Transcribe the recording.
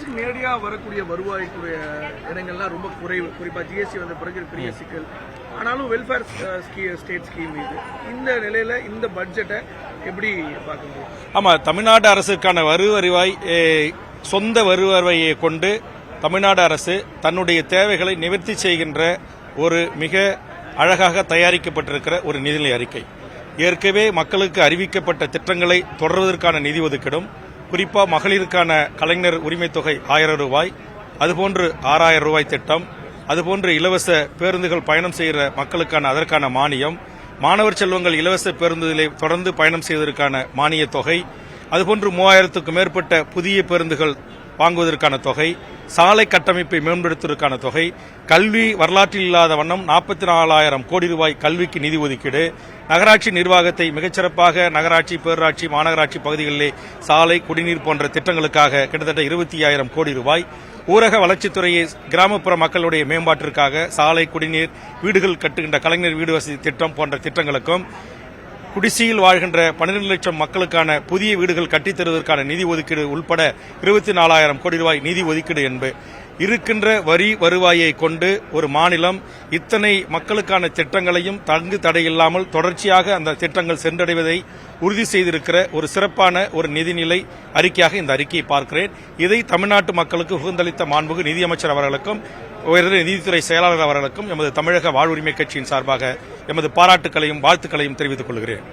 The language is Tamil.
அரசுக்கு நேரடியாக வரக்கூடிய வருவாய்க்குரிய இடங்கள்லாம் ரொம்ப குறைவு. குறிப்பாக ஜிஎஸ்டி வந்த பிறகு பெரிய சிக்கல். ஆனாலும் வெல்ஃபேர் ஸ்டேட் ஸ்கீம் இது இந்த நிலையில இந்த பட்ஜெட்டை எப்படி பார்க்க முடியும்? ஆமாம், தமிழ்நாடு அரசுக்கான வருவாய் சொந்த வருவாயை கொண்டு தமிழ்நாடு அரசு தன்னுடைய தேவைகளை நிவர்த்தி செய்கின்ற ஒரு மிக அழகாக தயாரிக்கப்பட்டிருக்கிற ஒரு நிதிநிலை அறிக்கை. ஏற்கனவே மக்களுக்கு அறிவிக்கப்பட்ட திட்டங்களை தொடர்வதற்கான நிதி ஒதுக்கீடும், குறிப்பாக மகளிருக்கான கலைஞர் உரிமை தொகை 1000 ரூபாய், அதுபோன்று 6000 ரூபாய் திட்டம், அதுபோன்று இலவச பேருந்துகள் பயணம் செய்கிற மக்களுக்கான அதற்கான மானியம், மாணவர் செல்வங்கள் இலவச பேருந்துகளை தொடர்ந்து பயணம் செய்வதற்கான மானிய தொகை, அதுபோன்று 3000க்கும் மேற்பட்ட புதிய பேருந்துகள் வாங்குவதற்கான தொகை, சாலை கட்டமைப்பை மேம்படுத்துவதற்கான தொகை, கல்வி வரலாற்றில் இல்லாத வண்ணம் 44,000 கோடி ரூபாய் கல்விக்கு நிதி ஒதுக்கீடு, நகராட்சி நிர்வாகத்தை மிகச்சிறப்பாக நகராட்சி, பேரூராட்சி, மாநகராட்சி பகுதிகளிலே சாலை, குடிநீர் போன்ற திட்டங்களுக்காக கிட்டத்தட்ட 25,000 கோடி ரூபாய், ஊரக வளர்ச்சித்துறையை கிராமப்புற மக்களுடைய மேம்பாட்டிற்காக சாலை, குடிநீர், வீடுகள் கட்டுகின்ற கலைஞர் வீடு வசதி திட்டம் போன்ற திட்டங்களுக்கும், குடிசையில் வாழ்கின்ற 12 லட்சம் மக்களுக்கான புதிய வீடுகள் கட்டித் தருவதற்கான நிதி ஒதுக்கீடு உள்பட 24,000 கோடி ரூபாய் நிதி ஒதுக்கீடு என்பது இருக்கின்ற வரி வருவாயை கொண்டு ஒரு மாநிலம் இத்தனை மக்களுக்கான திட்டங்களையும் தங்கு தடையில்லாமல் தொடர்ச்சியாக அந்த திட்டங்கள் சென்றடைவதை உறுதி செய்திருக்கிற ஒரு சிறப்பான ஒரு நிதிநிலை அறிக்கையாக இந்த அறிக்கையை பார்க்கிறேன். இதை தமிழ்நாட்டு மக்களுக்கு உகந்தளித்த மாண்புமிகு நிதியமைச்சர் அவர்களுக்கும் உயர்ந்த நிதித்துறை செயலாளர் அவர்களுக்கும் எமது தமிழக வாழ்வுரிமை கட்சியின் சார்பாக எமது பாராட்டுக்களையும் வாழ்த்துக்களையும் தெரிவித்துக் கொள்கிறேன்.